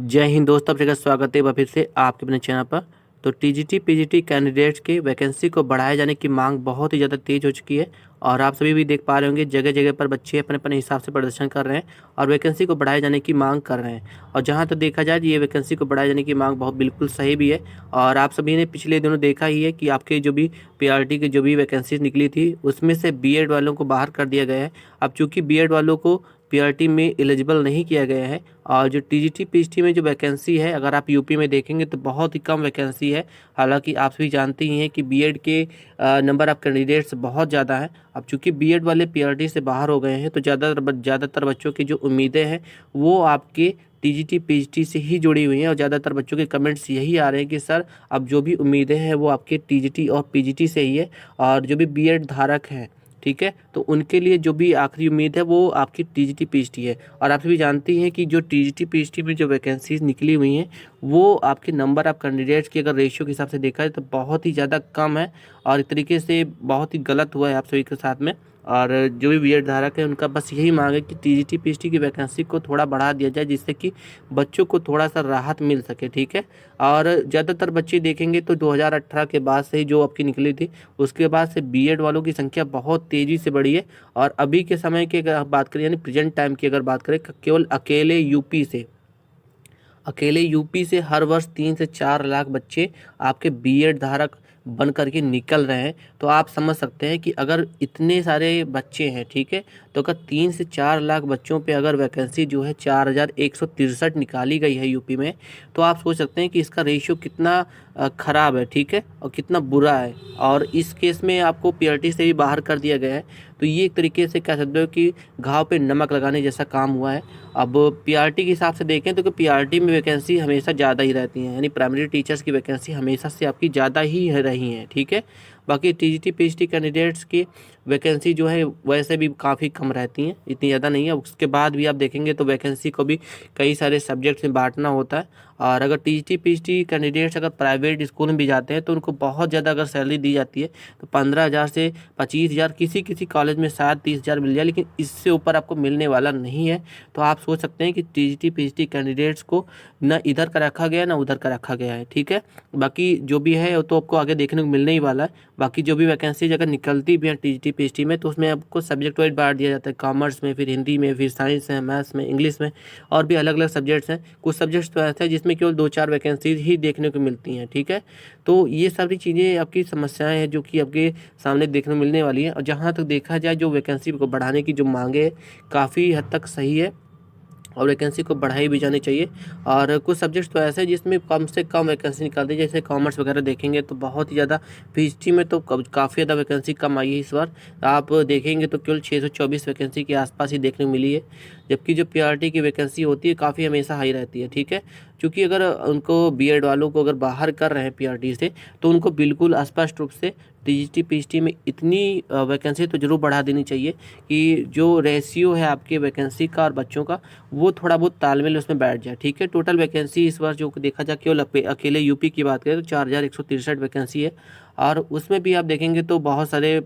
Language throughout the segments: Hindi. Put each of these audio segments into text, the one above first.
जय हिंद दोस्तों, आपका स्वागत है फिर से आपके अपने चैनल पर। तो टीजीटी पीजीटी कैंडिडेट्स के वैकेंसी को बढ़ाए जाने की मांग बहुत ही ज़्यादा तेज़ हो चुकी है और आप सभी भी देख पा रहे होंगे जगह जगह पर बच्चे अपने अपने हिसाब से प्रदर्शन कर रहे हैं और वैकेंसी को बढ़ाए जाने की मांग कर रहे हैं। और जहां तक देखा जाए ये वैकेंसी को बढ़ाए जाने की मांग बहुत बिल्कुल सही भी है। और आप सभी ने पिछले दिनों देखा ही है कि आपके जो भी पीआरटी की जो भी वैकेंसी निकली थी उसमें से बीएड वालों को बाहर कर दिया गया है। अब चूँकि बीएड वालों को पीआरटी में एलिजिबल नहीं किया गया है और जो टीजीटी पीजीटी में जो वैकेंसी है अगर आप यूपी में देखेंगे तो बहुत ही कम वैकेंसी है। हालांकि आप सभी जानते ही हैं कि बीएड के नंबर ऑफ कैंडिडेट्स बहुत ज़्यादा हैं। अब चूंकि बीएड वाले पीआरटी से बाहर हो गए हैं तो ज़्यादातर बच्चों की जो उम्मीदें हैं वो आपके टीजीटी पीजीटी से ही जुड़ी हुई हैं और ज़्यादातर बच्चों के कमेंट्स यही आ रहे हैं कि सर अब जो भी उम्मीदें हैं वो आपके टीजीटी और पीजीटी से ही है और जो भी बीएड धारक हैं, ठीक है, तो उनके लिए जो भी आखिरी उम्मीद है वो आपकी टीजीटी पीजीटी है। और आप भी जानती हैं कि जो टीजीटी पीजीटी में जो वैकेंसीज निकली हुई हैं वो आपके नंबर ऑफ कैंडिडेट्स की अगर रेशियो के हिसाब से देखा जाए तो बहुत ही ज़्यादा कम है और एक तरीके से बहुत ही गलत हुआ है आप सभी के साथ में। और जो भी बीएड धारक है उनका बस यही मांग है कि टीजीटी पीजीटी की वैकेंसी को थोड़ा बढ़ा दिया जाए जिससे कि बच्चों को थोड़ा सा राहत मिल सके, ठीक है। और ज़्यादातर बच्चे देखेंगे तो 2018 के बाद से जो आपकी निकली थी उसके बाद से बीएड वालों की संख्या बहुत तेज़ी से बढ़ी है। और अभी के समय की अगर बात करें यानी प्रेजेंट टाइम की अगर बात करें केवल अकेले यूपी से हर वर्ष 3 से 4 लाख बच्चे आपके बीएड धारक बन करके निकल रहे हैं। तो आप समझ सकते हैं कि अगर इतने सारे बच्चे हैं, ठीक है, तो अगर 3 से 4 लाख बच्चों पे अगर वैकेंसी जो है 4163 निकाली गई है यूपी में, तो आप सोच सकते हैं कि इसका रेशियो कितना ख़राब है, ठीक है, और कितना बुरा है। और इस केस में आपको पीआरटी से भी बाहर कर दिया गया है। तो ये एक तरीके से कह सकते हो कि घाव पे नमक लगाने जैसा काम हुआ है। अब पीआरटी के हिसाब से देखें तो पीआरटी में वैकेंसी हमेशा ज़्यादा ही रहती है, यानी प्राइमरी टीचर्स की वैकेंसी हमेशा से आपकी ज़्यादा ही रही हैं, ठीक है। बाकी टीजीटी पीजीटी कैंडिडेट्स की वैकेंसी जो है वैसे भी काफ़ी कम रहती हैं, इतनी ज़्यादा नहीं है। उसके बाद भी आप देखेंगे तो वैकेंसी को भी कई सारे सब्जेक्ट्स में बांटना होता है। और अगर टीजीटी पीजीटी कैंडिडेट्स अगर प्राइवेट स्कूल में भी जाते हैं तो उनको बहुत ज़्यादा अगर सैलरी दी जाती है तो 15,000 से 25,000, किसी किसी कॉलेज में शायद 30,000 मिल जाए, लेकिन इससे ऊपर आपको मिलने वाला नहीं है। तो आप सोच सकते हैं कि टीजीटी पीजीटी कैंडिडेट्स को न इधर का रखा गया है ना उधर का रखा गया है, ठीक है। बाकी जो भी है वो तो आपको आगे देखने को मिलने ही वाला है। बाकी जो भी वैकेंसीज अगर निकलती भी है टीजीटी पीजीटी में तो उसमें आपको सब्जेक्ट वाइज बांट दिया जाता है, कॉमर्स में, फिर हिंदी में, फिर साइंस में, मैथ्स में, इंग्लिश में, और भी अलग अलग सब्जेक्ट्स हैं। कुछ सब्जेक्ट्स तो ऐसे हैं जिसमें केवल 2-4 वैकेंसीज ही देखने को मिलती हैं, ठीक है। तो ये सारी चीज़ें आपकी समस्याएं हैं जो कि आपके सामने देखने को मिलने वाली है। और जहाँ तक देखा जाए जो वैकेंसी को बढ़ाने की जो मांगे है काफ़ी हद तक सही है और वैकेंसी को बढ़ाई भी जानी चाहिए। और कुछ सब्जेक्ट्स तो ऐसे हैं जिसमें कम से कम वैकेंसी निकालती है, जैसे कॉमर्स वगैरह देखेंगे तो बहुत ही ज़्यादा, पीजीटी में तो काफ़ी ज़्यादा वैकेंसी कम आई है इस बार। आप देखेंगे तो केवल 624 वैकेंसी के आसपास ही देखने को मिली है, जबकि जो पीआरटी की वैकेंसी होती है काफ़ी हमेशा हाई रहती है, ठीक है। क्योंकि अगर उनको बीएड वालों को अगर बाहर कर रहे हैं पीआरटी से तो उनको बिल्कुल स्पष्ट रूप से टीजीटी पीजीटी में इतनी वैकेंसी तो ज़रूर बढ़ा देनी चाहिए कि जो रेशियो है आपके वैकेंसी का और बच्चों का वो थोड़ा बहुत तालमेल उसमें बैठ जाए, ठीक है। टोटल वैकेंसी इस बार जो देखा जाए केवल अकेले यूपी की बात करें तो 4163 वैकेंसी है। और उसमें भी आप देखेंगे तो बहुत सारे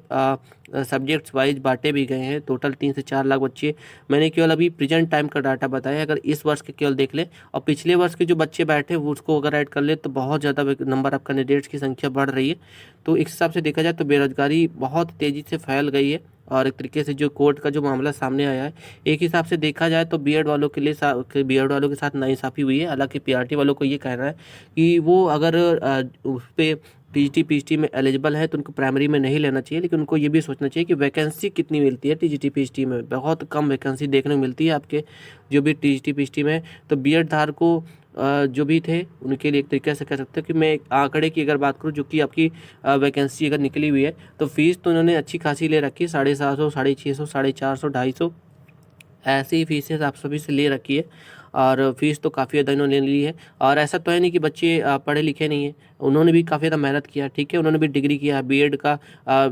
सब्जेक्ट्स वाइज बांटे भी गए हैं। टोटल 3 से 4 लाख बच्चे, मैंने केवल अभी प्रेजेंट टाइम का डाटा बताया। अगर इस वर्ष के केवल देख लें और पिछले वर्ष के जो बच्चे बैठे वो उसको अगर ऐड कर ले तो बहुत ज़्यादा नंबर ऑफ कैंडिडेट्स की संख्या बढ़ रही है। तो इस हिसाब से देखा जाए तो बेरोजगारी बहुत तेज़ी से फैल गई है। और एक तरीके से जो कोर्ट का जो मामला सामने आया है, एक हिसाब से देखा जाए तो बीएड वालों के लिए बीएड वालों के साथ नाइंसाफ़ी हुई है। हालांकि पीआरटी वालों को ये कहना है कि वो अगर उस पर टीजीटी पीजीटी में एलिजिबल है तो उनको प्राइमरी में नहीं लेना चाहिए, लेकिन उनको ये भी सोचना चाहिए कि वैकेंसी कितनी मिलती है टीजीटी पीजीटी में। बहुत कम वैकेंसी देखने को मिलती है आपके जो भी टीजीटी पीजीटी में। तो बीएड धारकों जो भी थे उनके लिए एक तरीके से कह सकते हैं कि मैं आंकड़े की अगर बात करूं जो कि आपकी वैकेंसी अगर निकली हुई है तो फीस तो उन्होंने अच्छी खासी ले रखी है, 750, 650, 450, 250 ऐसी ही फीसें आप सभी से ले रखी है। और फीस तो काफ़ी ज़्यादा इन्होंने ली है। और ऐसा तो है नहीं कि बच्चे पढ़े लिखे नहीं हैं, उन्होंने भी काफ़ी ज़्यादा मेहनत किया, ठीक है, उन्होंने भी डिग्री किया है, बीएड का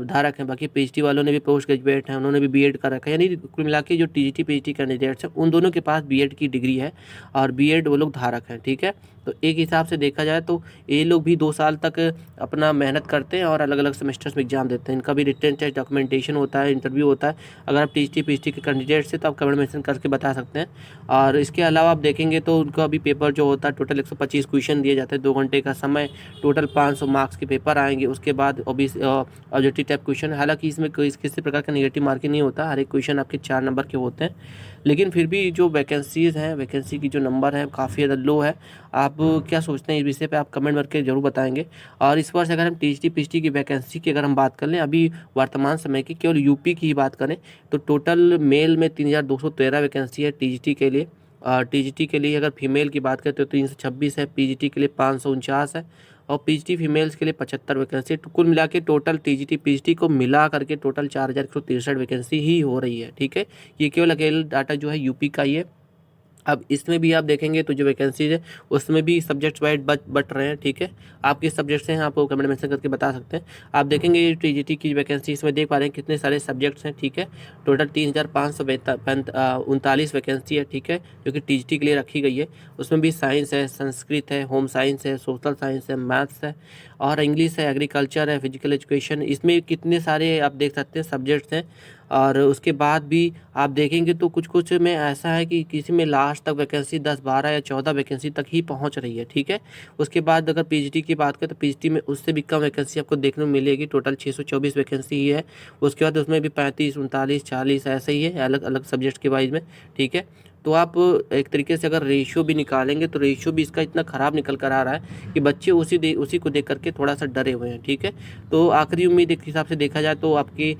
धारक हैं। बाकी पीएचडी वालों ने भी पोस्ट ग्रेजुएट हैं, उन्होंने भी बीएड कर रखा है। यानी कुल मिला के जो टीजीटी पीएचडी कैंडिडेट्स हैं उन दोनों के पास बीएड की डिग्री है और बीएड वो लोग धारक हैं, ठीक है। तो एक हिसाब से देखा जाए तो ये लोग भी 2 साल तक अपना मेहनत करते हैं और अलग अलग सेमेस्टर्स में एग्जाम देते हैं। इनका भी रिटन टेस्ट, डॉक्यूमेंटेशन होता है, इंटरव्यू होता है। अगर आप टीजीटी पीएचडी के कैंडिडेट से तो आप कमेंट मेंशन करके बता सकते हैं। और इसके अलावा आप देखेंगे तो उनका भी पेपर जो होता है टोटल 125 क्वेश्चन दिए जाते हैं, 2 घंटे का समय, टोटल 500 मार्क्स के पेपर आएंगे। उसके बाद ऑब्जेक्टिव टाइप क्वेश्चन, हालांकि इसमें किसी प्रकार का नेगेटिव मार्किंग नहीं होता, हर एक क्वेश्चन आपके 4 नंबर के होते हैं। लेकिन फिर भी जो वैकेंसीज़ हैं, वैकेंसी की जो नंबर है काफ़ी ज़्यादा लो है। आप क्या सोचते हैं इस विषय पे आप कमेंट करके ज़रूर बताएंगे। और इस वर्ष अगर हम टीजीटी पीएचडी की वैकेंसी की अगर हम बात कर लें अभी वर्तमान समय की, केवल यूपी की ही बात करें तो टोटल मेल में 3213 वैकेंसी है टीजीटी के लिए। टीजीटी के लिए अगर फीमेल की बात करें तो 326 है, पीजीटी के लिए 549 है और पीजीटी फीमेल्स के लिए 75 वैकेंसी। तो कुल मिला के टोटल टीजीटी पीएचडी को मिला करके टोटल 4163 वैकेंसी ही हो रही है, ठीक है। ये केवल अकेले डाटा जो है यूपी का ही है। अब इसमें भी आप देखेंगे तो जो वैकेंसीज है उसमें भी सब्जेक्ट्स वाइज बट रहे हैं, ठीक है। आप किस सब्जेक्ट से हैं आपको कमेंट मेंशन करके बता सकते हैं। आप देखेंगे ये टीजीटी की वैकेंसी, इसमें देख पा रहे हैं कितने सारे सब्जेक्ट्स हैं, ठीक है। टोटल 3539 वैकेंसी है, ठीक है, जो कि टीजीटी के लिए रखी गई है। उसमें भी साइंस है, संस्कृत है, होम साइंस है, सोशल साइंस है, मैथ्स है और इंग्लिश है, एग्रीकल्चर है, फिजिकल एजुकेशन। इसमें कितने सारे आप देख सकते हैं सब्जेक्ट्स हैं। और उसके बाद भी आप देखेंगे तो कुछ कुछ में ऐसा है कि किसी में लास्ट तक वैकेंसी 10, 12 या 14 वैकेंसी तक ही पहुंच रही है, ठीक है। उसके बाद अगर पीजीटी की बात करें तो पीजीटी में उससे भी कम वैकेंसी आपको देखने को मिलेगी, टोटल 624 वैकेंसी ही है। उसके बाद उसमें भी 35, 39, 40 ऐसे ही है अलग अलग सब्जेक्ट के वाइज में, ठीक है। तो आप एक तरीके से अगर रेशियो भी निकालेंगे तो रेशियो भी इसका इतना ख़राब निकल कर आ रहा है कि बच्चे उसी को देख करके थोड़ा सा डरे हुए हैं, ठीक है। तो आखिरी उम्मीद एक हिसाब से देखा जाए तो आपकी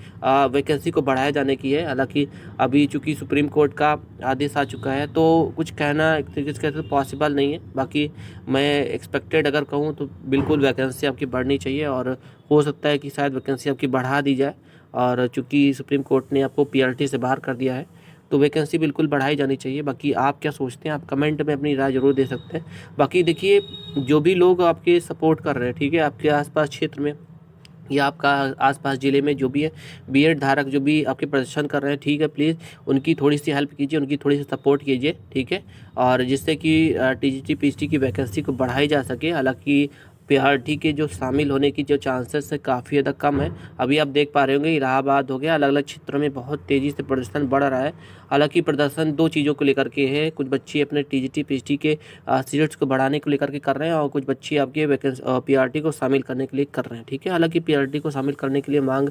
वैकेंसी को बढ़ाया जाने की है। हालांकि अभी चूंकि सुप्रीम कोर्ट का आदेश आ चुका है तो कुछ कहना एक तरीके से कहते तो पॉसिबल नहीं है। बाकी मैं एक्सपेक्टेड अगर कहूँ तो बिल्कुल वैकेंसी आपकी बढ़नी चाहिए और हो सकता है कि शायद वैकेंसी आपकी बढ़ा दी जाए। और चूँकि सुप्रीम कोर्ट ने आपको पीआरटी से बाहर कर दिया है तो वैकेंसी बिल्कुल बढ़ाई जानी चाहिए। बाकी आप क्या सोचते हैं आप कमेंट में अपनी राय ज़रूर दे सकते हैं। बाकी देखिए जो भी लोग आपके सपोर्ट कर रहे हैं, ठीक है, आपके आसपास क्षेत्र में या आपका आसपास ज़िले में जो भी है बीएड धारक जो भी आपके प्रदर्शन कर रहे हैं, ठीक है, प्लीज़ उनकी थोड़ी सी हेल्प कीजिए, उनकी थोड़ी सी सपोर्ट कीजिए, ठीक है। और जिससे कि टीजीटी पीएचडी की वैकेंसी को बढ़ाई जा सके। हालांकि पीआरटी के जो शामिल होने की जो चांसेस है काफ़ी ज़्यादा कम है। अभी आप देख पा रहे होंगे इलाहाबाद हो गया, अलग अलग क्षेत्रों में बहुत तेज़ी से प्रदर्शन बढ़ रहा है। हालांकि प्रदर्शन 2 चीज़ों को लेकर के है, कुछ बच्चे अपने टीजीटी पीएचडी के सीट्स को बढ़ाने को लेकर के कर रहे हैं और कुछ बच्चे आपके पीआरटी को शामिल करने के लिए कर रहे हैं, ठीक है। हालांकि पीआरटी को शामिल करने के लिए मांग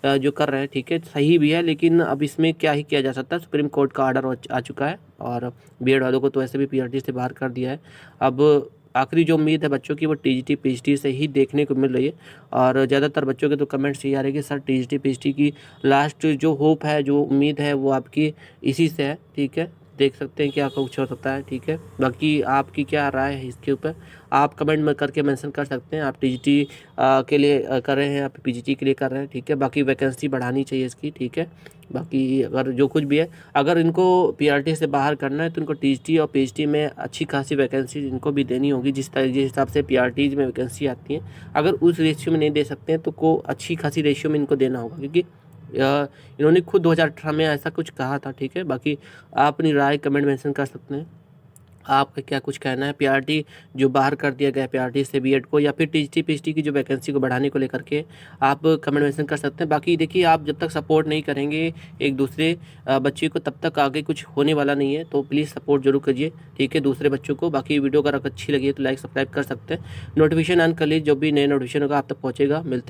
जो कर रहे हैं, ठीक है, सही भी है। लेकिन अब इसमें क्या ही किया जा सकता है, सुप्रीम कोर्ट का ऑर्डर आ चुका है और बीएड वालों को तो ऐसे भी पीआरटी से बाहर कर दिया है। अब आखिरी जो उम्मीद है बच्चों की वो टीजीटी पीएचडी से ही देखने को मिल रही है। और ज़्यादातर बच्चों के तो कमेंट्स ये आ रहे हैं कि सर टीजीटी पीएचडी की लास्ट जो होप है, जो उम्मीद है वो आपकी इसी से है, ठीक है। देख सकते हैं क्या कुछ हो सकता है, ठीक है। बाकी आपकी क्या राय है इसके ऊपर आप कमेंट में करके मेंशन कर सकते हैं। आप टीजीटी के लिए कर रहे हैं, आप पीजीटी के लिए कर रहे हैं, ठीक है। बाकी वैकेंसी बढ़ानी चाहिए इसकी, ठीक है। बाकी अगर जो कुछ भी है, अगर इनको पीआरटी से बाहर करना है तो इनको टीजीटी और पीएचडी में अच्छी खासी वैकेंसी इनको भी देनी होगी। जिस हिसाब से पीआरटीज में वैकेंसी आती है, अगर उस रेशियो में नहीं दे सकते हैं तो को अच्छी खासी रेशियो में इनको देना होगा, क्योंकि इन्होंने खुद 2018 में ऐसा कुछ कहा था, ठीक है। बाकी आप अपनी राय कमेंट मेंशन कर सकते हैं, आपका क्या कुछ कहना है पीआरटी जो बाहर कर दिया गया पीआरटी से बीएड को, या फिर टीजीटी पीएचडी की जो वैकेंसी को बढ़ाने को लेकर के आप कमेंट मेंशन कर सकते हैं। बाकी देखिए आप जब तक सपोर्ट नहीं करेंगे एक दूसरे बच्चे को तब तक आगे कुछ होने वाला नहीं है। तो प्लीज़ सपोर्ट जरूर कीजिए, ठीक है, दूसरे बच्चों को। बाकी वीडियो अगर अच्छी लगी है तो लाइक सब्सक्राइब कर सकते हैं, नोटिफिकेशन ऑन कर लीजिए, जो भी नए नोटिफिकेशन होगा आप तक पहुँचेगा। मिलते हैं।